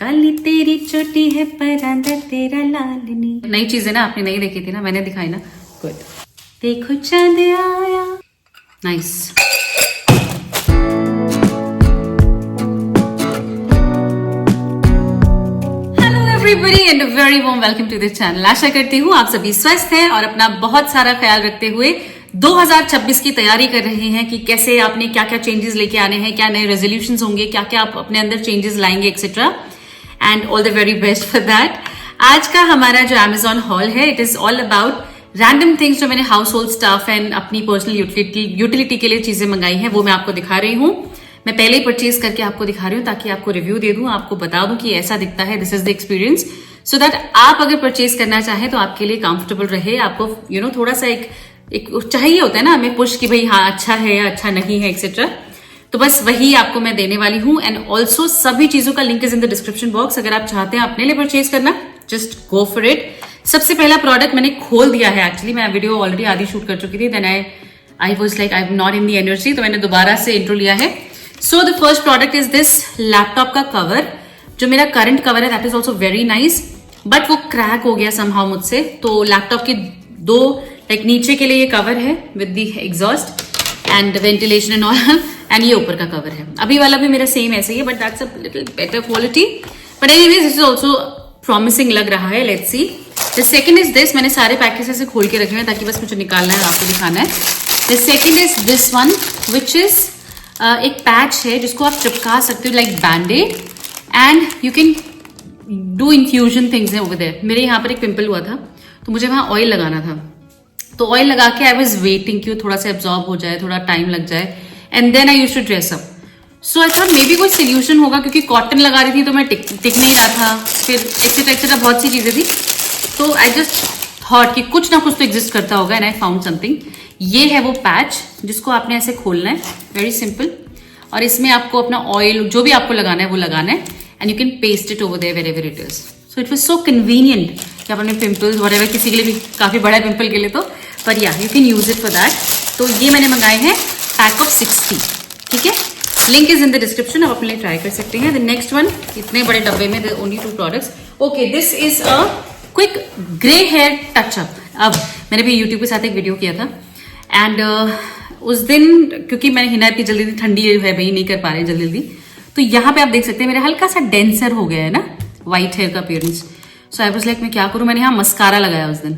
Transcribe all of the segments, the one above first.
काली तेरी चोटी है परांदा तेरा लालनी। नई चीज है ना, आपने नहीं देखी थी ना, मैंने दिखाई ना। गुड। देखो चांद आया। Nice. Everybody and very warm welcome to this channel. आशा करती हूँ आप सभी स्वस्थ हैं और अपना बहुत सारा ख्याल रखते हुए 2026 की तैयारी कर रहे हैं कि कैसे आपने क्या क्या चेंजेस लेके आने हैं, क्या नए रेजोल्यूशंस होंगे, क्या क्या आप अपने अंदर चेंजेस लाएंगे etcetera, and all the very best for that. आज का हमारा जो Amazon हॉल है, it is all about random things जो मैंने हाउस होल्ड स्टाफ एंड अपनी पर्सनल यूटिलिटी के लिए चीजें मंगाई हैं, वो मैं आपको दिखा रही हूँ। मैं पहले ही परचेज करके आपको दिखा रही हूँ ताकि आपको रिव्यू दे दूं, आपको बता दूं कि ऐसा दिखता है, this is the experience, so that आप अगर परचेज करना चाहें तो आपके लिए कंफर्टेबल रहे। आपको थोड़ा सा एक चाहिए होता है ना हमें पुश कि भाई हाँ अच्छा है या अच्छा नहीं है एक्सेट्रा, तो बस वही आपको मैं देने वाली हूँ। एंड ऑल्सो सभी चीजों का link is in the description box. अगर आप चाहते हैं अपने लिए परचेज करना, जस्ट गो फॉर इट। सबसे पहला प्रोडक्ट मैंने खोल दिया है, एक्चुअली मैं वीडियो ऑलरेडी आधी शूट कर चुकी थी, then I was like I am not in the energy, तो मैंने दोबारा से इंट्रो लिया है। So the first product is this laptop का कवर, जो मेरा करंट कवर है, that is also very nice, but वो क्रैक हो गया समहाउ मुझसे। तो लैपटॉप के दो लाइक नीचे के लिए ये कवर है with the exhaust and ventilation and all, and ये ऊपर का कवर है। अभी वाला भी मेरा सेम ऐसे ही है, but that's a little better quality, but anyways this is also promising लग रहा है। Let's see. The second is this, मैंने सारे पैकेज ऐसे खोल के रखे हैं ताकि बस मुझे निकालना है, आपको दिखाना है। The second is this one, which is एक पैच है जिसको आप चिपका सकते हो like Band-Aid, and you can do infusion things over there. मेरे यहाँ पर एक पिंपल हुआ था तो मुझे वहां ऑयल लगाना था, तो ऑयल लगा के आई वाज वेटिंग कि थोड़ा सा एब्जॉर्ब हो जाए, थोड़ा टाइम लग जाए, and then I used to dress up. So I thought maybe कोई सोल्यूशन होगा, क्योंकि कॉटन लगा रही थी तो मैं टिक नहीं रहा था, फिर एक्सेट्रा एक्सेट्रा बहुत सी चीजें थी, तो आई जस्ट थॉट कि कुछ ना कुछ तो एग्जिस्ट करता होगा, एंड आई फाउंड समथिंग। ये है वो पैच जिसको आपने ऐसे खोलना है, वेरी सिंपल, और इसमें आपको अपना ऑयल जो भी आपको लगाना है वो लगाना है, and you can paste it over there wherever it is. So it was so convenient कि आप अपने पिंपल्स व्हाटएवर, किसी के लिए भी काफी बड़ा है पिंपल के लिए तो, पर या you can use it for that. तो ये मैंने मंगाए हैं पैक ऑफ 60, ठीक है, link is in the description, आप अपने लिए ट्राई कर सकते हैं। द नेक्स्ट वन, इतने बड़े डब्बे में only 2 products. Okay, this is a quick grey hair touch up. अब मैंने भी यूट्यूब के साथ एक वीडियो किया था, एंड उस दिन क्योंकि मैंने हिना इतनी जल्दी, ठंडी है भाई, नहीं कर पा रहे जल्दी, तो यहाँ पे आप देख सकते हैं मेरा हल्का सा डेंसर हो गया है ना, व्हाइट हेयर का appearance. So I was like मैं क्या करूं, मैंने यहाँ मस्कारा लगाया उस दिन,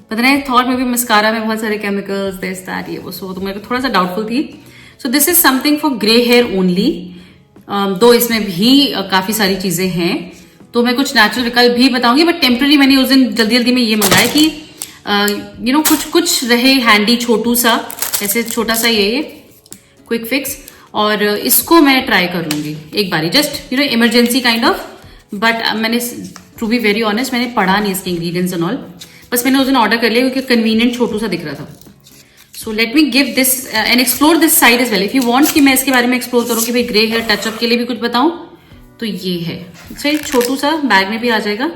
पता नहीं थॉट में भी मस्कारा में बहुत सारे केमिकल्स दिस दैट ये वो, सो तो मेरे को थोड़ा सा डाउटफुल थी। सो this is something for grey here only, दो इसमें भी काफी सारी चीजें हैं, तो मैं कुछ नेचुरल विकल्प भी बताऊंगी, बट टेम्पररी मैंने उस दिन जल्दी जल्दी में ये मंगाया कि कुछ रहे हैंडी, छोटू सा ऐसे छोटा सा ये क्विक फिक्स, और इसको मैं ट्राई कर लूंगी एक बारी, just emergency kind of. But मैंने टू बी वेरी ऑनेस्ट मैंने पढ़ा नहीं इसके इंग्रेडिएंट्स एंड ऑल, बस मैंने उस दिन ऑर्डर कर लिया क्योंकि कन्वीनियंट छोटू सा दिख रहा था। So let me give this and explore this side as well. If you want कि मैं इसके बारे में एक्सप्लोर करूँ कि भाई ग्रे हेयर टचअप के लिए भी कुछ बताऊं, तो ये है सही, छोटू सा बैग में भी आ जाएगा।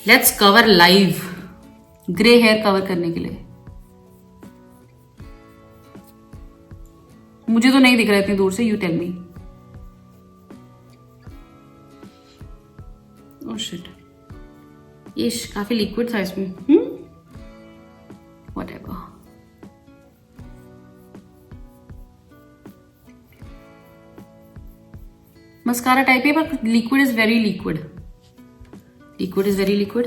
Let's cover live grey hair cover करने के लिए। मुझे तो नहीं दिख रहा है इतनी दूर से, you tell me. Oh shit, ये काफी लिक्विड था इसमें, व्हाटएवर। मस्कारा टाइप है पर liquid is very liquid, liquid is very liquid.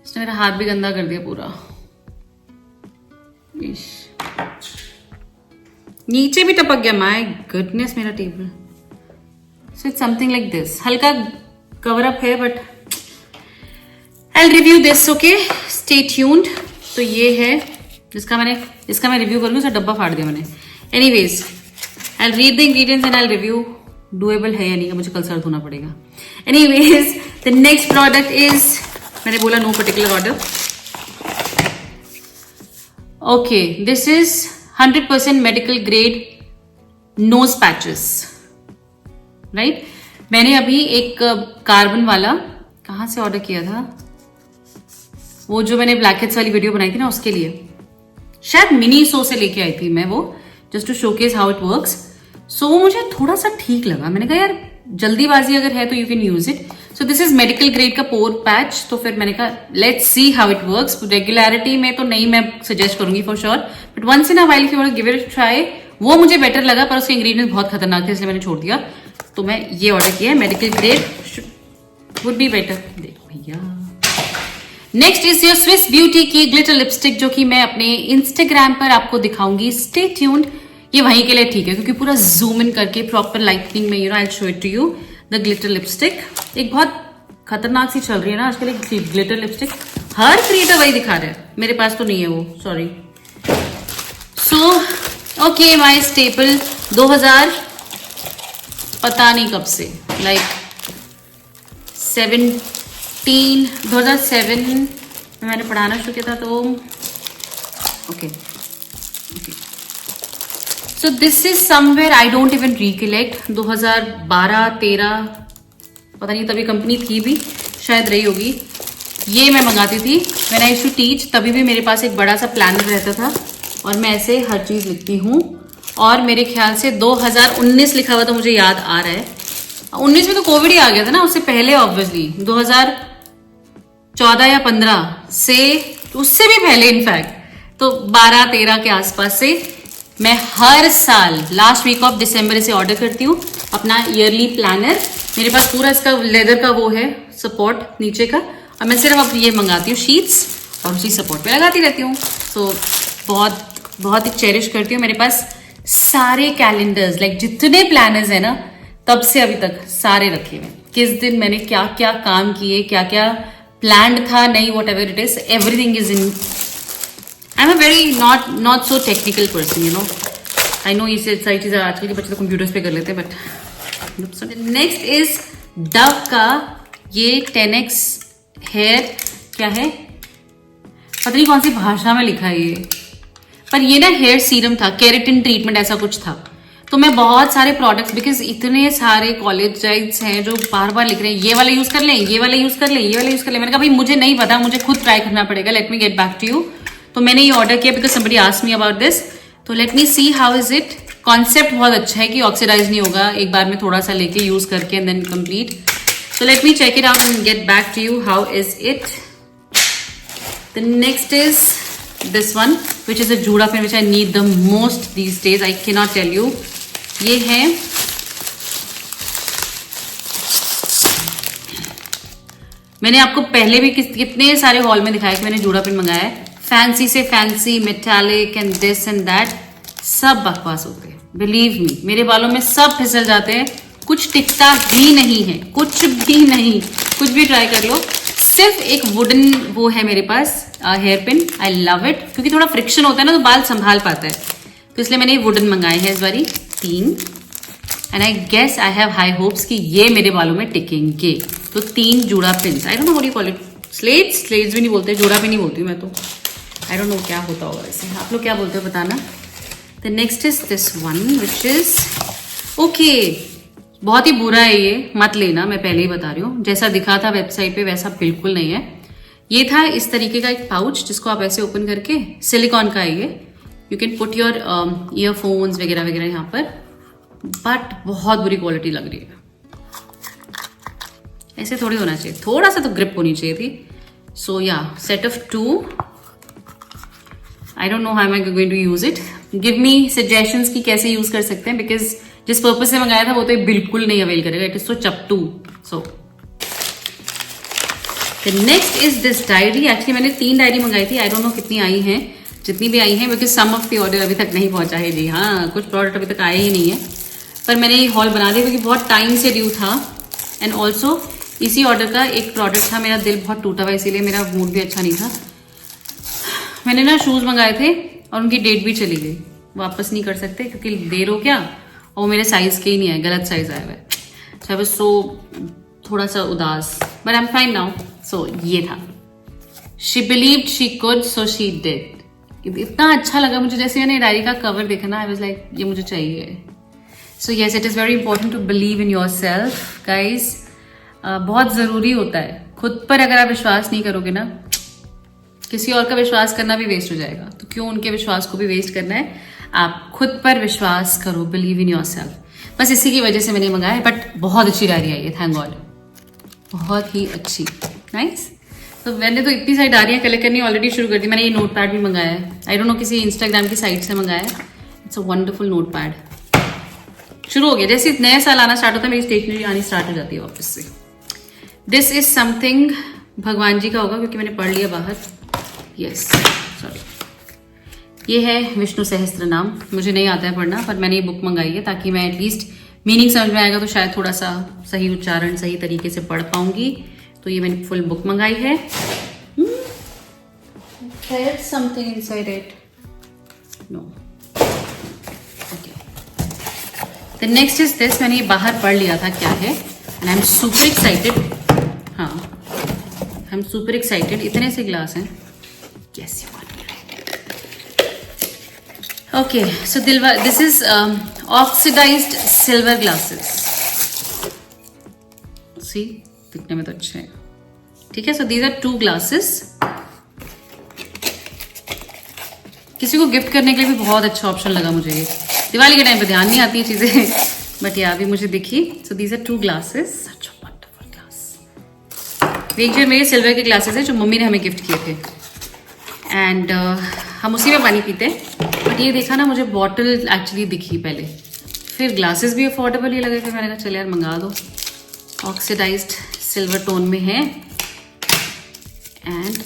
इसने मेरा हाथ भी गंदा कर दिया पूरा, नीचे भी टपक गया, माय गुडनेस मेरा table. So it's something like this, हल्का कवर अप है, but I will review this, okay, stay tuned. तो ये है जिसका मैं रिव्यू करूंगी, उसका डब्बा फाड़ दिया मैंने। Anyways I will read the ingredients and I will review doable है या नहीं, मुझे कल सर धोना पड़ेगा। Anyways the next product is, मैंने बोला no particular order. Okay, this is 100% medical grade nose patches, right. मैंने अभी एक कार्बन वाला कहाँ से ऑर्डर किया था, वो जो मैंने ब्लैकहेड्स वाली वीडियो बनाई थी ना, उसके लिए शायद मिनी सो से लेके आई थी मैं वो, just to showcase how it works. So वो मुझे थोड़ा सा ठीक लगा, मैंने कहा यार जल्दीबाजी अगर है तो you can use it. So this is medical grade का पोर पैच. तो फिर मैंने कहा let's see how it works. Regularity में तो नहीं मैं सजेस्ट करूंगी for sure, but once in a while if you want to give it a try. वो मुझे बेटर लगा पर उसके इंग्रेडिएंट्स बहुत खतरनाक थे, इसलिए मैंने छोड़ दिया. तो मैं ये ऑर्डर किया है. Medical grade would be better. देखो भैया. Next is your Swiss beauty की ग्लिटर लिपस्टिक, जो कि मैं अपने इंस्टाग्राम पर आपको दिखाऊंगी. Stay tuned. ये वहीं के लिए ठीक है क्योंकि पूरा जूम इन करके प्रॉपर लाइटनिंग में I show it to you. The glitter lipstick एक बहुत खतरनाक सी चल रही है ना आजकल एक ग्लिटर लिपस्टिक. हर क्रिएटर वही दिखा रहा है, मेरे पास तो नहीं है वो, सॉरी. सो ओके, माई स्टेपल 2000 पता नहीं कब से, लाइक 2007 में मैंने पढ़ाना शुरू किया था. तो okay, so this is somewhere I don't even recollect. 2012-13 पता नहीं, तभी कंपनी थी भी शायद, रही होगी. ये मैं मंगाती थी when I used to teach. तभी भी मेरे पास एक बड़ा सा प्लानर रहता था और मैं ऐसे हर चीज लिखती हूँ. और मेरे ख्याल से 2019 लिखा हुआ तो मुझे याद आ रहा है. 19 में तो कोविड ही आ गया था ना, उससे पहले ऑब्वियसली 2014 या 15 से, उससे भी पहले इनफैक्ट. तो 12-13 के आसपास से मैं हर साल लास्ट वीक ऑफ दिसंबर से ऑर्डर करती हूँ अपना ईयरली प्लानर. मेरे पास पूरा इसका लेदर का वो है सपोर्ट नीचे का, और मैं सिर्फ अब ये मंगाती हूँ शीट्स और उसी सपोर्ट पे लगाती रहती हूँ. सो बहुत बहुत ही चेरिश करती हूँ. मेरे पास सारे कैलेंडर्स, लाइक जितने प्लानर्स है ना तब से अभी तक सारे रखे हुए. किस दिन मैंने क्या क्या काम किए, क्या क्या प्लान्ड था, नहीं what ever it is, everything is in. I am a very not so technical person, you know. I know ये सारी चीजें आजकल के बच्चे तो कंप्यूटर्स पे कर लेते हैं, बट नेक्स्ट इज डव का ये 10x हेयर. क्या है पता नहीं कौन सी भाषा में लिखा है ये, पर ये ना हेयर सीरम था, केराटिन ट्रीटमेंट ऐसा कुछ था. तो मैं बहुत सारे प्रोडक्ट्स, बिकॉज इतने सारे कॉलेज हैं जो बार बार लिख रहे हैं ये वाला यूज कर लें, ये वाला यूज कर लें, ये वाला यूज कर लें. मैंने कहा भाई मुझे नहीं पता, मुझे खुद ट्राई करना पड़ेगा. Let me get back to you. तो मैंने ये ऑर्डर किया because somebody asked me about this. तो let me see how is it. Concept बहुत अच्छा है कि ऑक्सीडाइज नहीं होगा, एक बार में थोड़ा सा लेके यूज करके and then complete. So let me check it out and get back to you. How is it? The next is this one, which is a Juda pen, which I need the most these days. I cannot tell you. ये है मैंने आपको पहले भी कितने सारे hall में दिखाया कि मैंने जूड़ा पेन मंगाया है. फैंसी से fancy, metallic and this and that, सब बकवास होते हैं. बिलीव मी, मेरे बालों में सब फिसल जाते हैं, कुछ टिकता ही नहीं है, कुछ भी नहीं. कुछ भी ट्राई कर लो. सिर्फ एक वुडन वो है मेरे पास hair pin. I love it क्योंकि थोड़ा फ्रिक्शन होता है ना तो बाल संभाल पाता है. तो इसलिए मैंने वुडन मंगाए हैं इस बारी 3. And I guess I have high hopes कि ये मेरे बालों में टिकेंगे. तो 3 जूड़ा पिन. I don't know what you call it. Slates भी नहीं बोलते, जूड़ा पिन ही बोलती हूँ मैं तो. आई डोंट नो क्या होता होगा वैसे, आप लोग क्या बोलते हो बताना. The next is this one which is okay. बहुत ही बुरा है ये, मत लेना, मैं पहले ही बता रही हूँ. जैसा दिखा था वेबसाइट पे वैसा बिल्कुल नहीं है. ये था इस तरीके का एक पाउच जिसको आप ऐसे ओपन करके, सिलिकॉन का है ये, you can put your earphones वगैरह वगैरह यहाँ पर. बट बहुत बुरी क्वालिटी लग रही है. ऐसे थोड़ी होना चाहिए, थोड़ा सा तो ग्रिप होनी चाहिए थी. सो या set of 2. I don't know how am I going to use it. Give me suggestions कि कैसे यूज कर सकते हैं, बिकॉज जिस पर्पज से मंगाया था वो तो बिल्कुल नहीं अवेल करेगा. इट इज सो चपटू. So next is this diary. Actually मैंने 3 डायरी मंगाई थी. आई डोंट नो कितनी आई हैं, जितनी भी आई हैं, because some of the order अभी तक नहीं पहुंचा है. जी हाँ, कुछ प्रोडक्ट अभी तक आए ही नहीं है, पर मैंने ये हॉल बना दिया क्योंकि बहुत टाइम से ड्यू था. एंड ऑल्सो इसी ऑर्डर का एक प्रोडक्ट था, मेरा दिल बहुत टूटा हुआ, इसीलिए मेरा मूड भी अच्छा नहीं था. मैंने ना शूज मंगाए थे और उनकी डेट भी चली गई. वापस नहीं कर सकते क्योंकि देर हो गया और मेरे साइज के ही नहीं है, गलत साइज आया हुआ है. सो आई वाज सो थोड़ा सा उदास, but I am fine now. So ये था. She believed she could, so she did. इतना अच्छा लगा मुझे, जैसे मैंने डायरी का कवर देखा ना, आई वाज लाइक ये मुझे चाहिए. So yes, it is very important to believe in yourself guys. बहुत जरूरी होता है. खुद पर अगर आप विश्वास नहीं करोगे ना, किसी और का विश्वास करना भी वेस्ट हो जाएगा. तो क्यों उनके विश्वास को भी वेस्ट करना है. आप खुद पर विश्वास करो. Believe in your self. बस इसी की वजह से मैंने मंगाया है, बट बहुत अच्छी डायरी आई है, थैंक गॉड, बहुत ही अच्छी, नाइस। तो मैंने तो इतनी सारी डायरियाँ कलेक्ट करनी ऑलरेडी शुरू कर दी। मैंने ये नोट पैड भी मंगाया है, आई डोंट नो किसी इंस्टाग्राम की साइट से मंगाया है। It's a wonderful note pad. शुरू हो गया, जैसे नया साल आना स्टार्ट होता है मेरी स्टेशनरी आनी स्टार्ट हो जाती है वापस से। दिस इज समथिंग भगवान जी का होगा क्योंकि मैंने पढ़ लिया बाहर। यस, सॉरी, ये है विष्णु सहस्त्र नाम। मुझे नहीं आता है पढ़ना, पर मैंने ये बुक मंगाई है ताकि मैं एटलीस्ट मीनिंग समझ में आएगा तो शायद थोड़ा सा सही उच्चारण सही तरीके से पढ़ पाऊंगी। तो ये मैंने फुल बुक मंगाई है। Something inside it, no, okay. The next is this. मैंने ये बाहर पढ़ लिया था क्या है, and I am super excited. हाँ, आई एम सुपर एक्साइटेड। इतने से ग्लास हैं। Yes, you got it. Okay, so this is oxidised silver glasses. See, दिखने में तो अच्छे हैं, ठीक है। So these are 2 glasses. किसी को गिफ्ट करने के लिए भी बहुत अच्छा ऑप्शन लगा मुझे ये। दिवाली के टाइम पे ध्यान नहीं आती है चीजें, बट ये अभी मुझे दिखी। So these are 2 glasses, such a wonderful glass. एक जो मेरे सिल्वर के ग्लासेस है जो मम्मी ने हमें गिफ्ट किए थे, एंड हम उसी में पानी पीते हैं। बट ये देखा ना, मुझे बॉटल एक्चुअली दिखी पहले, फिर ग्लासेस भी अफोर्डेबल ही लगे, फिर मैंने कहा चल यार मंगा दो। ऑक्सीडाइज्ड सिल्वर टोन में है, एंड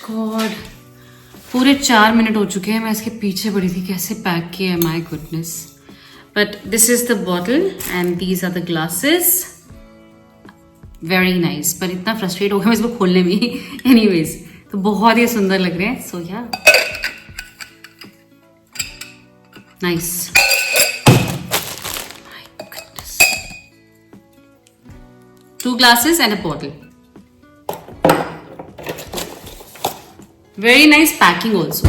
गॉड, पूरे 4 मिनट हो चुके हैं। मैं इसके पीछे पड़ी थी कैसे पैक किया है, my goodness. But this is the bottle and these are the glasses. Very nice, पर इतना फ्रस्ट्रेट हो गया मैं इसको खोलने में। एनीवेज, तो बहुत ही सुंदर लग रहे हैं। सो या, nice, my goodness. 2 glasses and a bottle. Very nice packing also.